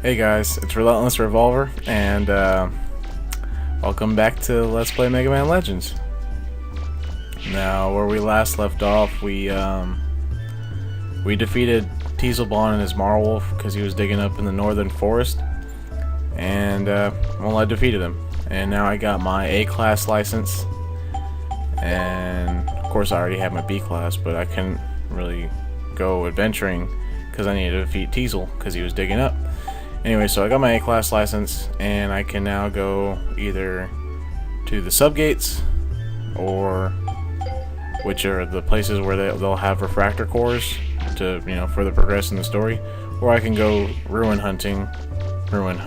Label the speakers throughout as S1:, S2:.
S1: Hey guys, it's Relentless Revolver, and welcome back to Let's Play Megaman Legends. Now, where we last left off, we defeated Teaselbon and his Marwolf because he was digging up in the northern forest, and well, I defeated him. And now I got my A-class license, and of course I already have my B-class, but I couldn't really go adventuring because I needed to defeat Teasel because he was digging up. Anyway, so I got my A-class license, and I can now go either to the subgates, or which are the places where they'll have refractor cores to, you know, further progress in the story, or I can go ruin hunting, I don't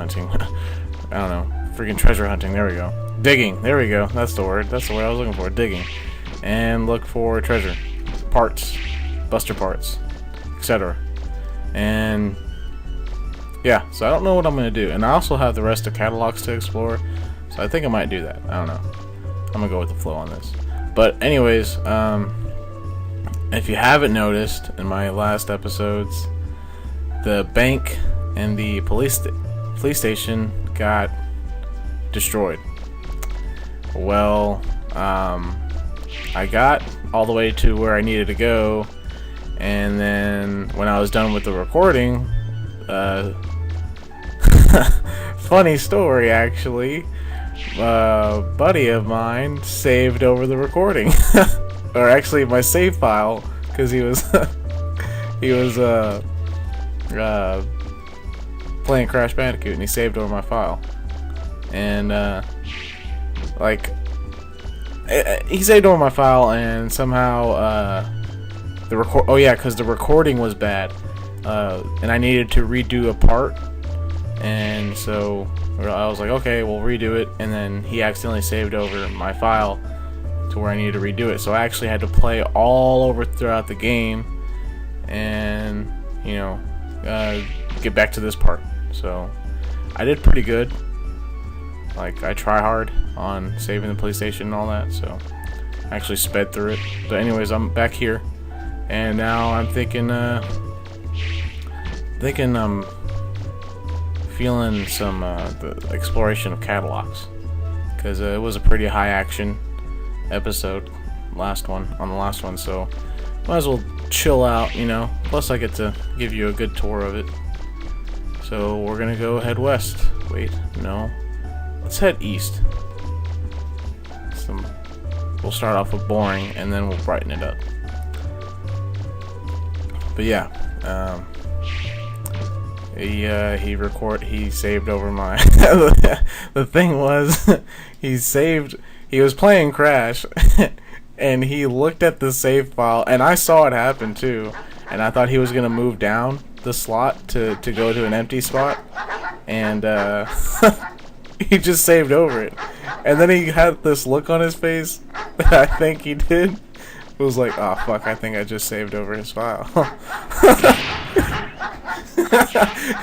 S1: know, freaking treasure hunting. There we go. Digging. There we go. That's the word. That's the word I was looking for. Digging, and look for treasure, parts, buster parts, etc. And yeah, so I don't know what I'm going to do. And I also have the rest of catalogs to explore, so I think I might do that. I don't know. I'm going to go with the flow on this. But anyways, if you haven't noticed in my last episodes, the bank and the police station got destroyed. Well, I got all the way to where I needed to go, and then when I was done with the recording, funny story actually, a buddy of mine saved over the recording, or actually my save file, because he was playing Crash Bandicoot, and he saved over my file, and he saved over my file, and somehow because the recording was bad, and I needed to redo a part. And so I was like, okay, we'll redo it. And then he accidentally saved over my file to where I needed to redo it. So I actually had to play all over throughout the game and, you know, get back to this part. So I did pretty good. Like, I try hard on saving the police station and all that. So I actually sped through it. But anyways, I'm back here. And now I'm thinking I'm feeling some the exploration of catalogs, because it was a pretty high action episode, on the last one, so might as well chill out, you know. Plus I get to give you a good tour of it. So we're gonna go head west. Wait, no, let's head east. We'll start off with boring, and then we'll brighten it up. But yeah, he saved over my the thing was, he was playing Crash and he looked at the save file, and I saw it happen too, and I thought he was gonna move down the slot to go to an empty spot, and he just saved over it, and then he had this look on his face that I think he did. It was like, oh fuck, I think I just saved over his file.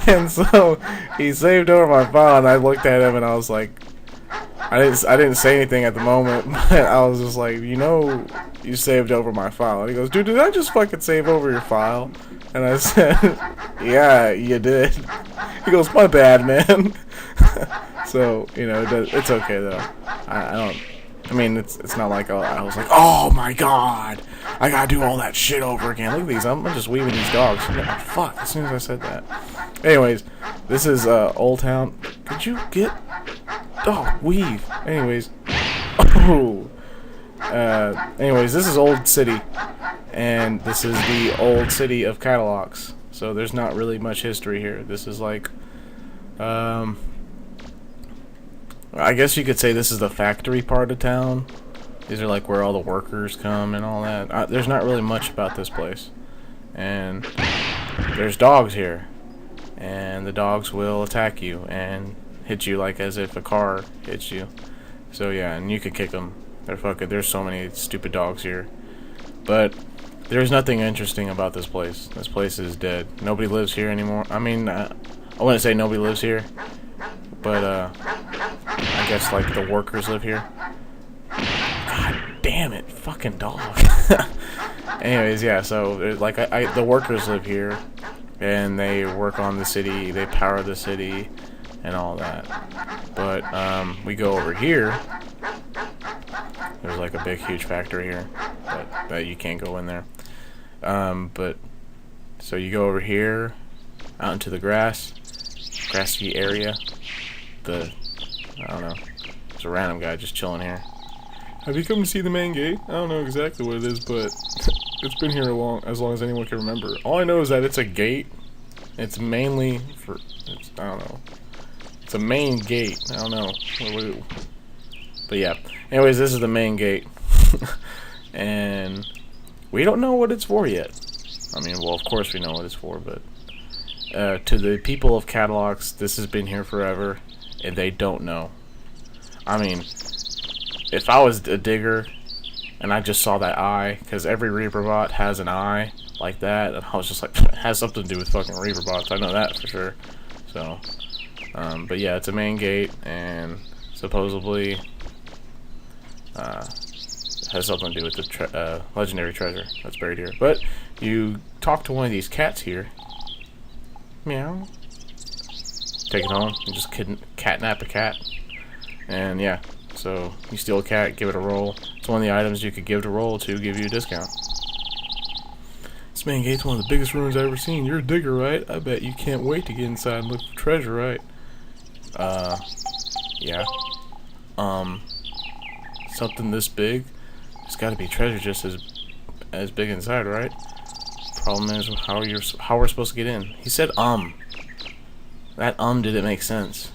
S1: And so he saved over my file, and I looked at him and I was like, I didn't say anything at the moment, but I was just like, you know, you saved over my file. And he goes, dude, did I just fucking save over your file? And I said, yeah, you did. He goes, my bad, man. So, you know, it's okay though. I mean, it's not like I was like, oh my god, I gotta do all that shit over again. Look at these, I'm just weaving these dogs. Fuck, as soon as I said that. Anyways, this is Old Town. Could you get... Oh, weave. Anyways. Oh. Anyways, this is Old City. And this is the Old City of Catalogs. So there's not really much history here. This is like... I guess you could say this is the factory part of town. These are like where all the workers come and all that. There's not really much about this place. And there's dogs here. And the dogs will attack you and hit you like as if a car hits you. So yeah, and you could kick them. There's so many stupid dogs here. But there's nothing interesting about this place. This place is dead. Nobody lives here anymore. I mean, I wouldn't say nobody lives here, but I guess like the workers live here. God damn it, fucking dog. Anyways, yeah, so like the workers live here, and they work on the city, they power the city, and all that. But we go over here. There's like a big, huge factory here, but you can't go in there. But so you go over here, out into the grassy area. I don't know. There's a random guy just chilling here. Have you come to see the main gate? I don't know exactly what it is, but it's been here as long as anyone can remember. All I know is that it's a gate. It's mainly for, I don't know. It's a main gate. I don't know. But yeah. Anyways, this is the main gate. And we don't know what it's for yet. I mean, well, of course we know what it's for, but to the people of Catalogs, this has been here forever, and they don't know. I mean, if I was a digger and I just saw that eye, because every Reaper bot has an eye like that, and I was just like, it has something to do with fucking Reaper bots. I know that for sure. So, but yeah, it's a main gate, and supposedly has something to do with the legendary treasure that's buried here. But you talk to one of these cats here. Meow. Take it home and just catnap a cat. And yeah, so you steal a cat, give it a roll. It's one of the items you could give to roll to give you a discount. This main gate's one of the biggest rooms I've ever seen. You're a digger, right? I bet you can't wait to get inside and look for treasure, right? Yeah. Something this big, it's got to be treasure just as big inside, right? Problem is how we're supposed to get in. He said That didn't make sense.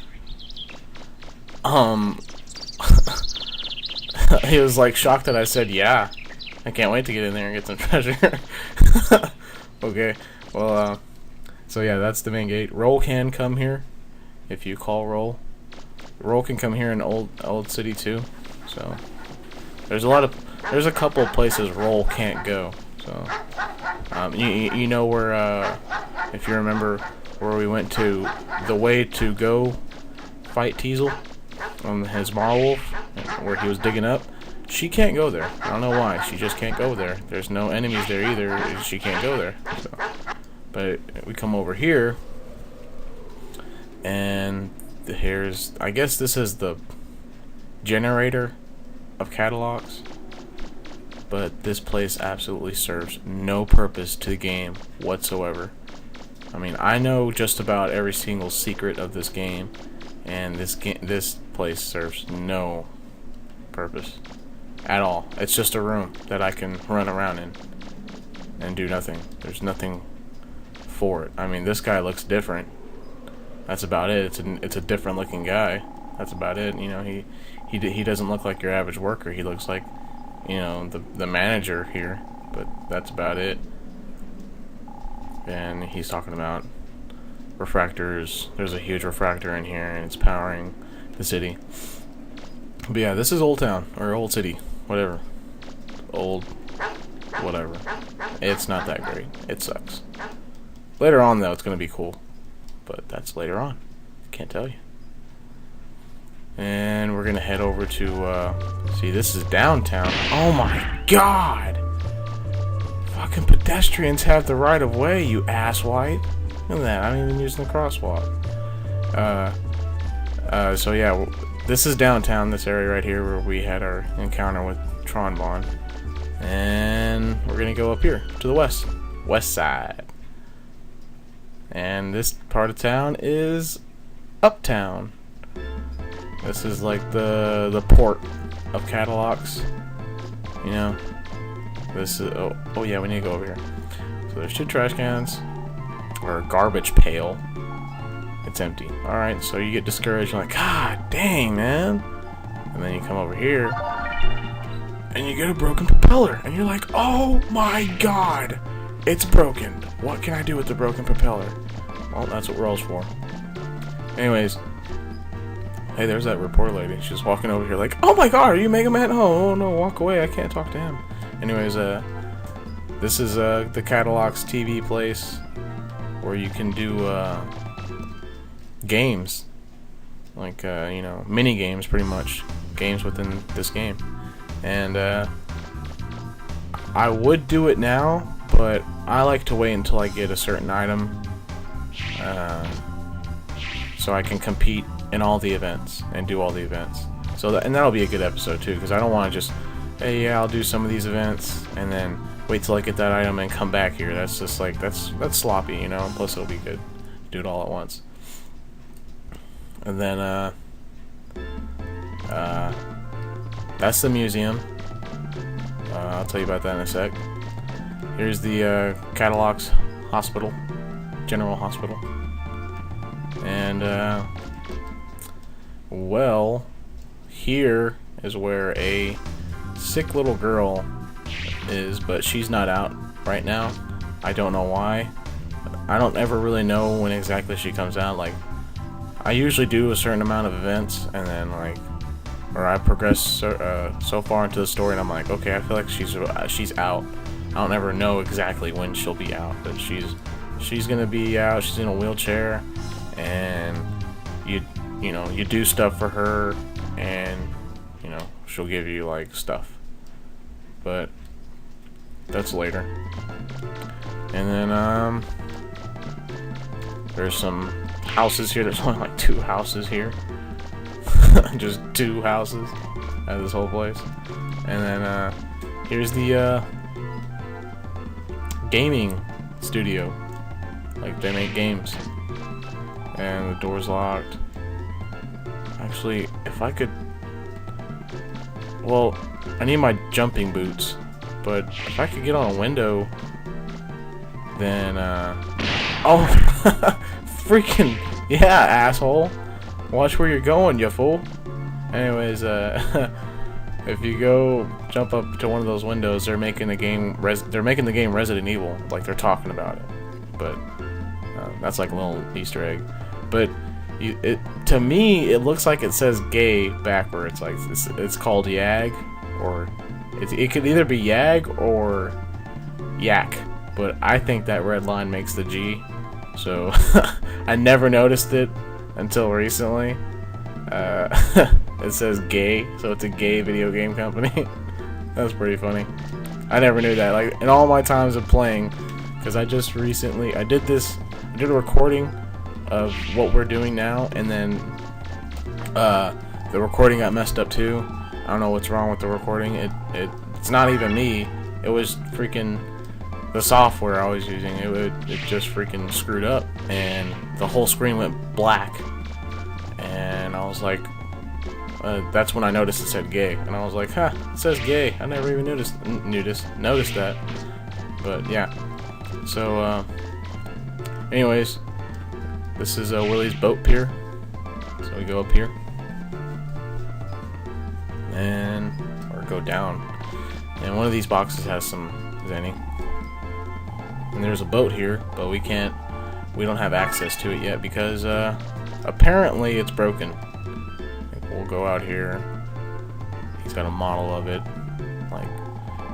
S1: He was like shocked that I said yeah. I can't wait to get in there and get some treasure. Okay. Well, so yeah, that's the main gate. Roll can come here if you call roll. Roll can come here in old city too. So there's a couple of places Roll can't go. So you know where if you remember where we went to, the way to go fight Teasel on his Marlwolf, where he was digging up. She can't go there. I don't know why. She just can't go there. There's no enemies there either. She can't go there. So, but we come over here, and here's, I guess this is the generator of catalogs. But this place absolutely serves no purpose to the game whatsoever. I mean, I know just about every single secret of this game, and this place serves no purpose at all. It's just a room that I can run around in and do nothing. There's nothing for it. I mean, this guy looks different. That's about it. It's a different looking guy. That's about it. You know, he doesn't look like your average worker. He looks like, you know, the manager here, but that's about it. And he's talking about refractors. There's a huge refractor in here, and it's powering the city. But yeah, this is Old Town, or Old City, whatever. Old, whatever. It's not that great. It sucks. Later on, though, it's going to be cool. But that's later on. Can't tell you. And we're going to head over to, see, this is downtown. Oh my god! Fucking pedestrians have the right of way, you asswipe. Look at that, I'm even using the crosswalk. So yeah, this is downtown, this area right here where we had our encounter with Tronbon. And we're gonna go up here to the west side. And this part of town is Uptown. This is like the port of catalogs, you know. This is oh yeah, we need to go over here. So there's 2 trash cans, or a garbage pail. It's empty. All right, so you get discouraged. You're like, God dang, man. And then you come over here, and you get a broken propeller, and you're like, oh my god, it's broken. What can I do with the broken propeller? Well, that's what Roll's for. Anyways. Hey, there's that reporter lady. She's walking over here like, oh my god, are you Megaman? Oh no, walk away. I can't talk to him. Anyways, this is the Catalogs TV place where you can do games. Like, you know, mini games pretty much. Games within this game. And I would do it now, but I like to wait until I get a certain item so I can compete in all the events and do all the events. So and that'll be a good episode too, because I don't want to just, hey, yeah, I'll do some of these events and then wait till I get that item and come back here. That's just like that's sloppy, you know. Plus it'll be good, do it all at once. And then that's the museum. I'll tell you about that in a sec. Here's the Cadillacs Hospital, General Hospital. And well, here is where a sick little girl is, but she's not out right now. I don't know why. I don't ever really know when exactly she comes out. Like, I usually do a certain amount of events, and then like, or I progress so far into the story, and I'm like, okay, I feel like she's out. I don't ever know exactly when she'll be out, but she's gonna be out. She's in a wheelchair, and you know, you do stuff for her, and you know, she'll give you like stuff. But that's later. And then there's some houses here. There's only like 2 houses here. Just 2 houses out of this whole place. And then here's the gaming studio. Like, they make games. And the door's locked. Actually, if I could, well, I need my jumping boots, but if I could get on a window, then oh, freaking yeah, asshole, watch where you're going, you fool. Anyways, if you go jump up to one of those windows, they're making the game Resident Evil, like they're talking about it. But that's like a little Easter egg. But to me, it looks like it says gay backwards. Like it's called Yag, or it could either be Yag or Yak. But I think that red line makes the G. So I never noticed it until recently. It says gay, so it's a gay video game company. That's pretty funny. I never knew that. Like, in all my times of playing, because I just recently I did a recording of what we're doing now, and then the recording got messed up too. I don't know what's wrong with the recording. It's not even me. It was freaking the software I was using. It just freaking screwed up, and the whole screen went black. And I was like, that's when I noticed it said gay, and I was like, huh, it says gay. I never even noticed that. But yeah. So anyways, this is Willie's boat pier. So we go up here, and or go down, and one of these boxes has some Zenny. And there's a boat here, but we don't have access to it yet because apparently it's broken. We'll go out here. He's got a model of it. Like,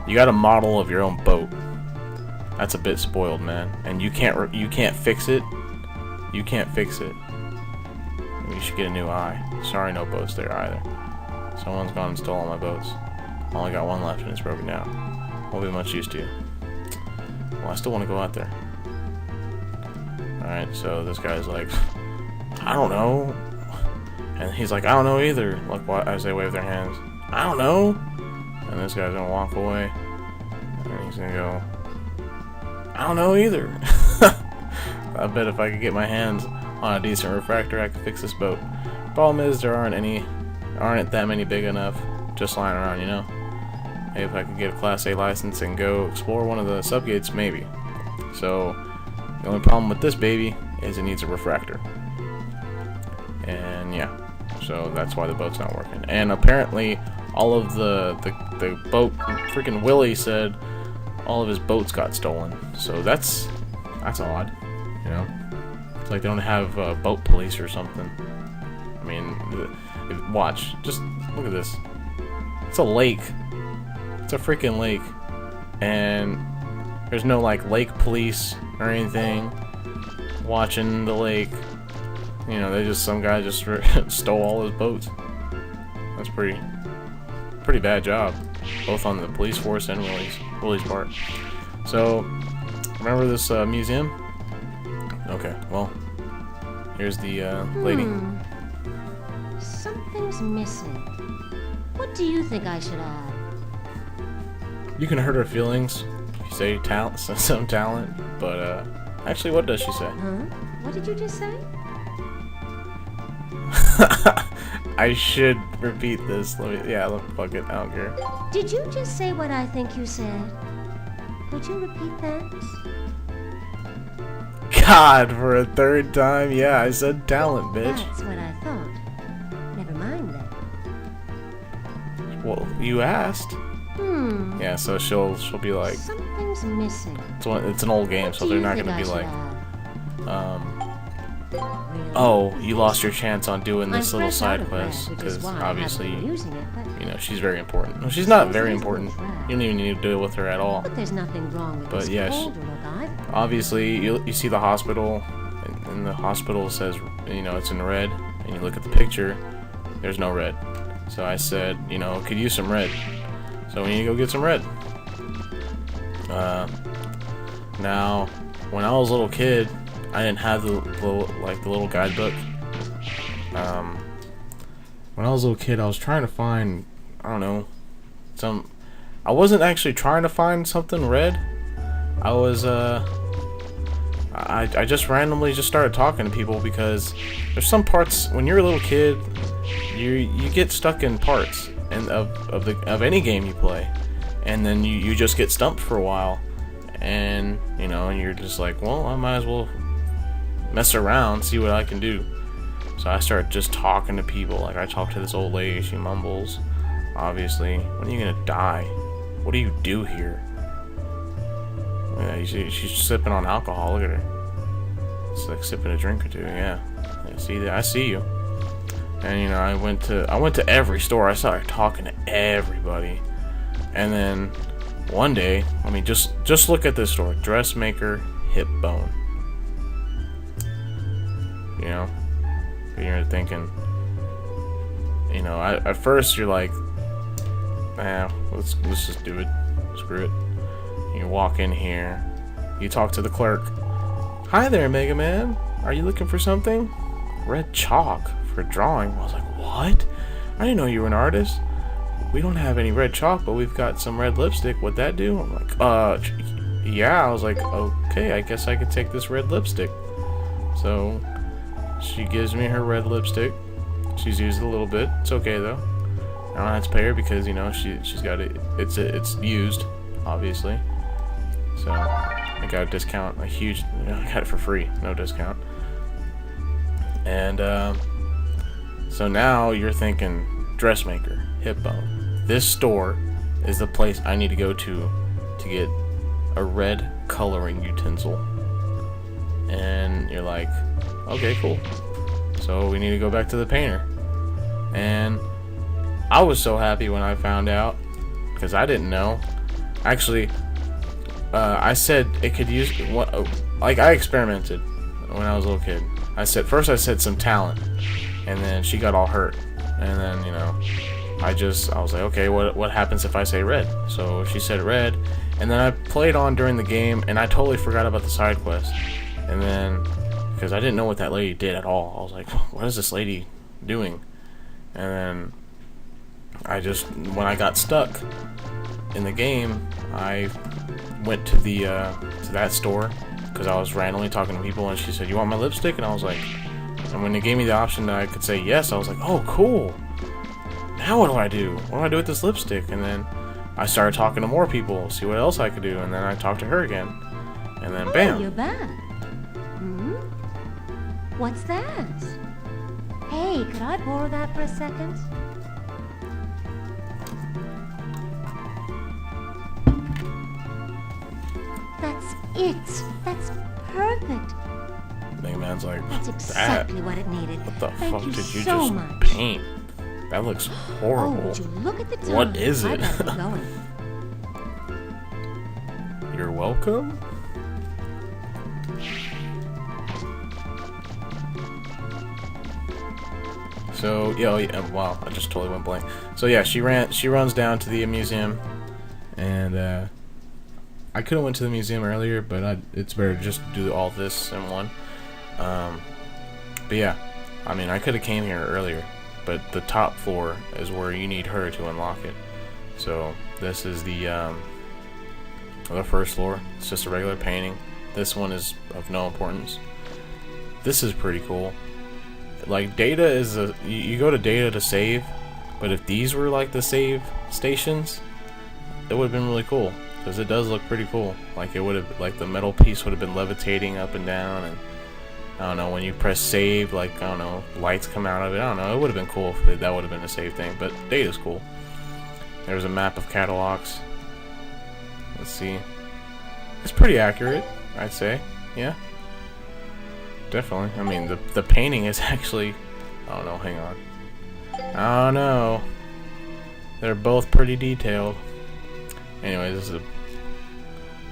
S1: you got a model of your own boat. That's a bit spoiled, man. And you can't fix it. You can't fix it. You should get a new eye. Sorry, no boats there either. Someone's gone and stole all my boats. I only got one left and it's broken down. Won't be much use to you. Well, I still want to go out there. Alright, so this guy's like, I don't know. And he's like, I don't know either. Like, what? As they wave their hands. I don't know. And this guy's gonna walk away. And he's gonna go, I don't know either. I bet if I could get my hands on a decent refractor, I could fix this boat. Problem is, there aren't that many big enough just lying around, you know? Maybe if I could get a Class A license and go explore one of the subgates, maybe. So, the only problem with this baby is it needs a refractor. And yeah, so that's why the boat's not working. And apparently, all of the boat, freaking Willie said all of his boats got stolen. So that's odd, you know? It's like they don't have boat police or something. I mean, watch, just look at this. It's a lake. It's a freaking lake, and there's no like lake police or anything watching the lake. You know, some guy just stole all his boats. That's pretty bad job, both on the police force and Willie's part. So, remember this museum? Okay, well, Here's the lady.
S2: Something's missing. What do you think I should add?
S1: You can hurt her feelings if you say talent, some talent, but actually, what does she say?
S2: Huh? What did you just say?
S1: I should repeat this. Fuck it, I don't care.
S2: Did you just say what I think you said? Could you repeat that?
S1: God, for a third time? Yeah, I said talent, bitch.
S2: That's what I thought. Never mind then.
S1: Well, you asked. Yeah, so she'll be like,
S2: something's missing.
S1: It's an old game, so they're not gonna be like,
S2: really?
S1: oh, you lost your chance on doing this
S2: I'm
S1: little
S2: fresh out
S1: side
S2: of
S1: quest,
S2: red, which is
S1: because
S2: why I
S1: obviously,
S2: haven't been using it, but
S1: you know, she's very important. No, she's not very
S2: She's
S1: important.
S2: reasonably
S1: You don't even need to deal with her at all.
S2: But there's nothing wrong with
S1: But
S2: this
S1: yeah,
S2: colder look either.
S1: Obviously, you see the hospital, and the hospital says, you know, it's in red, and you look at the picture, there's no red. So I said, you know, could use some red. So we need to go get some red. Now, when I was a little kid, I didn't have the little guidebook. When I was a little kid, I was trying to find, I don't know, I wasn't actually trying to find something red. I was, I just randomly just started talking to people because there's some parts, when you're a little kid, you get stuck in parts of any game you play. And then you just get stumped for a while, and you know, and you're just like, well, I might as well mess around, see what I can do. So I started just talking to people. Like, I talked to this old lady. She mumbles, obviously, when are you gonna die? What do you do here? Yeah, she's sipping on alcohol. Look at her. It's like sipping a drink or two. Yeah, see, I see you. And you know, I went to every store. I started talking to everybody. And then one day, I mean, just look at this store, dressmaker, hip bone. You know, you're thinking, you know, at first you're like, let's just do it, screw it. You walk in here, you talk to the clerk. Hi there, Megaman. Are you looking for something? Red chalk for drawing. I was like, what? I didn't know you were an artist. We don't have any red chalk, but we've got some red lipstick. What'd that do? I'm like, yeah. I was like, okay, I guess I could take this red lipstick. So she gives me her red lipstick. She's used it a little bit. It's okay though. I don't have to pay her because, you know, she's got it. It's used, obviously. So I got a discount, a huge. You know, I got it for free, no discount. And so now you're thinking, dressmaker, hip bone. This store is the place I need to go to get a red coloring utensil. And you're like, okay, cool. So we need to go back to the painter. And I was so happy when I found out, because I didn't know. Actually, I said it could use, like, I experimented when I was a little kid. First I said some talent, and then she got all hurt. And then, you know, I was like, okay, what happens if I say red? So she said red, and then I played on during the game, and I totally forgot about the side quest. And then, because I didn't know what that lady did at all, I was like, what is this lady doing? And then when I got stuck in the game, I went to to that store, because I was randomly talking to people, and she said, you want my lipstick? And I was like, and when they gave me the option that I could say yes, I was like, oh, cool. Now what do I do? What do I do with this lipstick? And then I started talking to more people, see what else I could do, and then I talked to her again. And then bam.
S2: Oh, you're back. What's that? Hey, could I borrow that for a second? That's it. That's perfect.
S1: Megaman's like,
S2: that's exactly what it needed.
S1: What the
S2: Thank
S1: fuck
S2: you
S1: did you
S2: so
S1: just
S2: much.
S1: paint? That looks horrible.
S2: Oh, would you look at the time?
S1: What is
S2: I
S1: it?
S2: better be going.
S1: You're welcome? So, yeah, wow, I just totally went blank. So yeah, she runs down to the museum, and I could have went to the museum earlier, but it's better to just do all this in one. But yeah, I mean, I could have came here earlier, but the top floor is where you need her to unlock it. So this is the first floor. It's just a regular painting. This one is of no importance. This is pretty cool. Like, data is you go to data to save, but if these were like the save stations, it would have been really cool, because it does look pretty cool. Like, it would have, like, the metal piece would have been levitating up and down, and I don't know, when you press save, like, I don't know, lights come out of it. I don't know, it would have been cool if that would have been a save thing, but data's cool. There's a map of catalogs. Let's see. It's pretty accurate, I'd say. Yeah. Definitely. I mean, the painting is actually... I don't know, hang on. I don't know. They're both pretty detailed. Anyways, this is a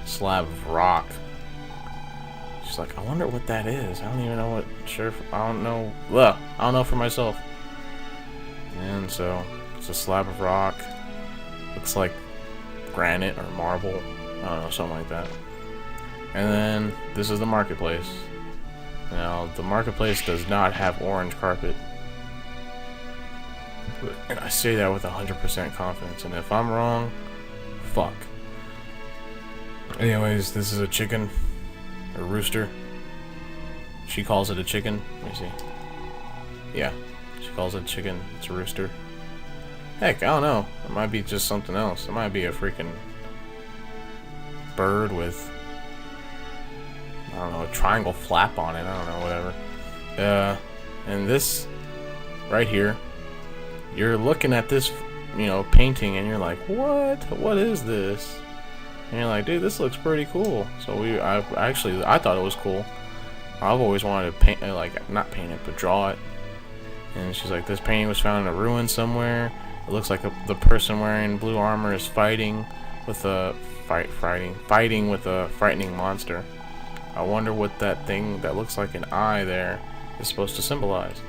S1: slab of rock. She's like, I wonder what that is. I don't even know what... I don't know... Ugh, I don't know for myself. And so, it's a slab of rock. Looks like granite or marble. I don't know, something like that. And then, this is the marketplace. Now, the marketplace does not have orange carpet. And I say that with 100% confidence. And if I'm wrong, fuck. Anyways, this is a chicken. A rooster. She calls it a chicken. Let me see. Yeah, she calls it a chicken. It's a rooster. Heck, I don't know. It might be just something else. It might be a freaking bird with, I don't know, a triangle flap on it. I don't know, whatever. And this right here, you're looking at this, you know, painting, and you're like, what is this? And you're like, dude, this looks pretty cool. So I thought it was cool. I've always wanted to paint, like, not paint it, but draw it. And she's like, this painting was found in a ruin somewhere. It looks like the person wearing blue armor is fighting with a fighting with a frightening monster. I wonder what that thing that looks like an eye there is supposed to symbolize.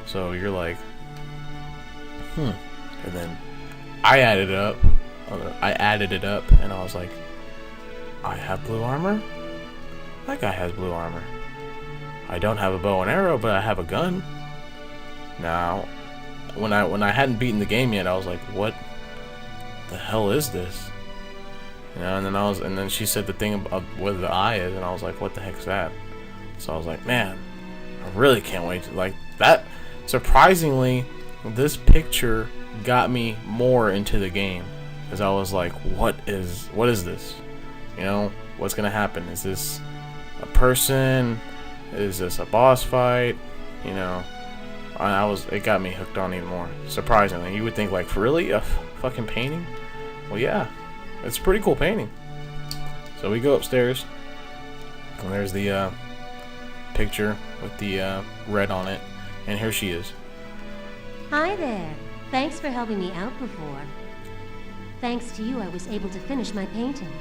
S1: So you're like, and then I added it up, and I was like, I have blue armor? That guy has blue armor. I don't have a bow and arrow, but I have a gun. Now, when I hadn't beaten the game yet, I was like, what the hell is this? You know, and then she said the thing of where the eye is, and I was like, what the heck is that? So I was like, man, I really can't wait to, like, that. Surprisingly, this picture got me more into the game, because I was like, what is this? You know, what's gonna happen? Is this a person? Is this a boss fight? You know, it got me hooked on even more. Surprisingly, you would think, like, really, a fucking painting? Well, yeah, it's a pretty cool painting. So we go upstairs, and there's the picture with the red on it, and here she is.
S2: Hi there. Thanks for helping me out before. Thanks to you, I was able to finish my painting.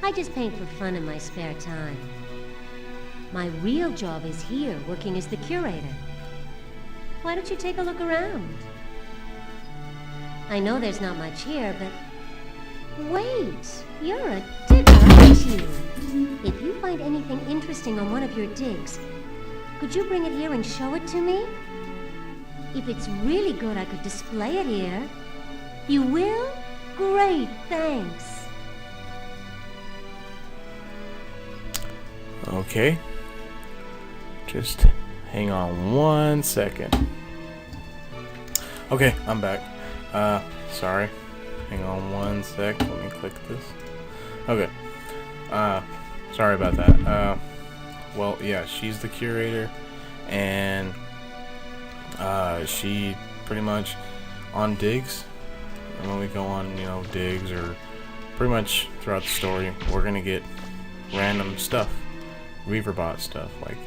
S2: I just paint for fun in my spare time. My real job is here, working as the curator. Why don't you take a look around? I know there's not much here, but... Wait! You're a digger, aren't you? If you find anything interesting on one of your digs, could you bring it here and show it to me? If it's really good, I could display it here. You will? Great, thanks.
S1: Okay. Just hang on one second. Okay, I'm back. Sorry. Hang on one sec. Let me click this. Okay. Sorry about that. Well, yeah, she's the curator, and she pretty much on digs. And when we go on, you know, digs, or pretty much throughout the story, we're gonna get random stuff, Reaverbot stuff. Like,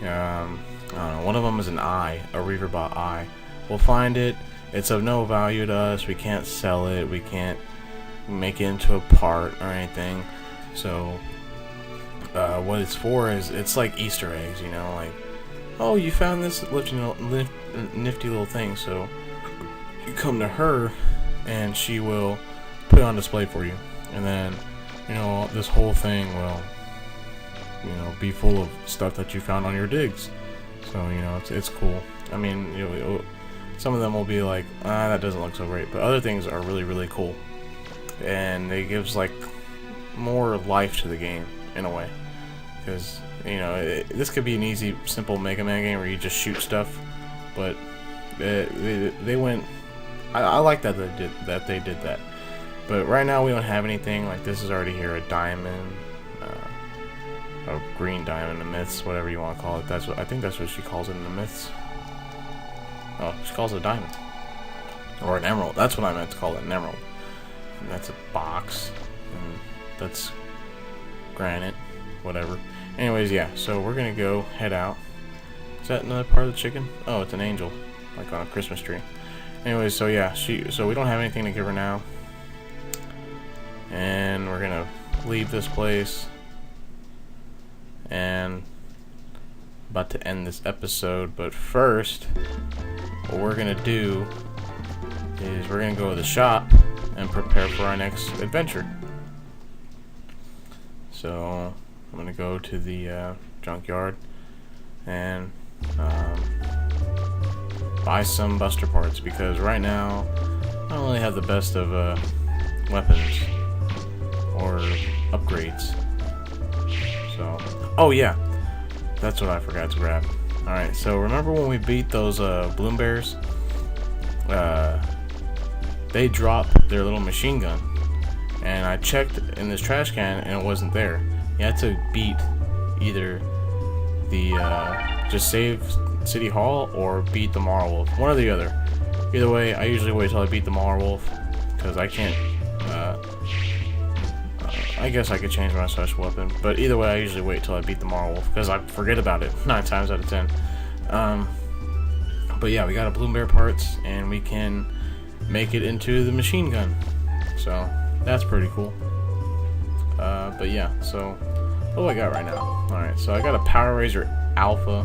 S1: I don't know. One of them is an eye, a Reaverbot eye. We'll find it. It's of no value to us. We can't sell it. We can't make it into a part or anything. So, what it's for is, it's like Easter eggs, you know, like, oh, you found this nifty little thing, so you come to her, and she will put it on display for you, and then, you know, this whole thing will, you know, be full of stuff that you found on your digs, So, you know, it's cool. I mean, you know, some of them will be like, that doesn't look so great, but other things are really, really cool. And it gives, like, more life to the game, in a way. Because, you know, this could be an easy, simple Mega Man game where you just shoot stuff, but they went... I like that they did that. But right now we don't have anything. Like, this is already here, a diamond, a green diamond, a myths, whatever you want to call it. I think that's what she calls it in the myths. Oh, she calls it a diamond. Or an emerald. That's what I meant to call it, an emerald. And that's a box. And that's granite. Whatever. Anyways, yeah. So we're gonna go head out. Is that another part of the chicken? Oh, it's an angel. Like on a Christmas tree. Anyways, so yeah. So we don't have anything to give her now. And we're gonna leave this place. And about to end this episode, but first what we're gonna do is we're gonna go to the shop and prepare for our next adventure. So I'm gonna go to the junkyard and buy some buster parts, because right now I don't really have the best of weapons or upgrades. So, oh yeah, that's what I forgot to grab. Alright, so remember when we beat those bloom bears? They dropped their little machine gun, and I checked in this trash can and it wasn't there. You had to beat either the just save City Hall or beat the Marlwolf, one or the other. Either way, I usually wait till I beat the Marlwolf, because I can't I guess I could change my special weapon, but either way I usually wait till I beat the Marlwolf, because I forget about it 9 times out of 10. But yeah, we got a bloom bear parts and we can make it into the machine gun, so that's pretty cool. But yeah, so what do I got right now? Alright, so I got a Power Razor Alpha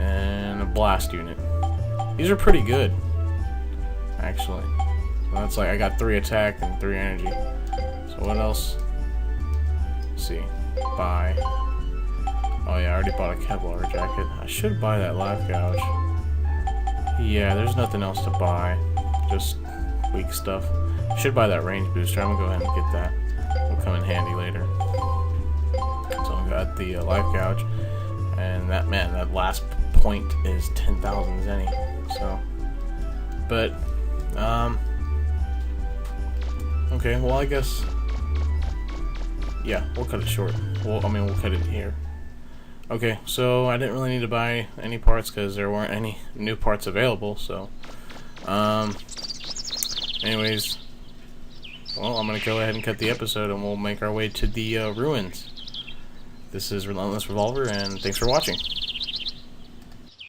S1: and a blast unit. These are pretty good, actually. So that's like, I got 3 attack and 3 energy. So what else? Let's see. Buy. Oh yeah, I already bought a Kevlar jacket. I should buy that life gouge. Yeah, there's nothing else to buy. Just weak stuff. Should buy that range booster. I'm gonna go ahead and get that. It'll come in handy later. So I got the life gouge, and that last point is 10,000 zenny. So, but okay. Well, I guess. Yeah, we'll cut it short. Well, I mean, we'll cut it here. Okay, so I didn't really need to buy any parts because there weren't any new parts available, so anyways, well, I'm gonna go ahead and cut the episode and we'll make our way to the ruins. This is Relentless Revolver, and thanks for watching.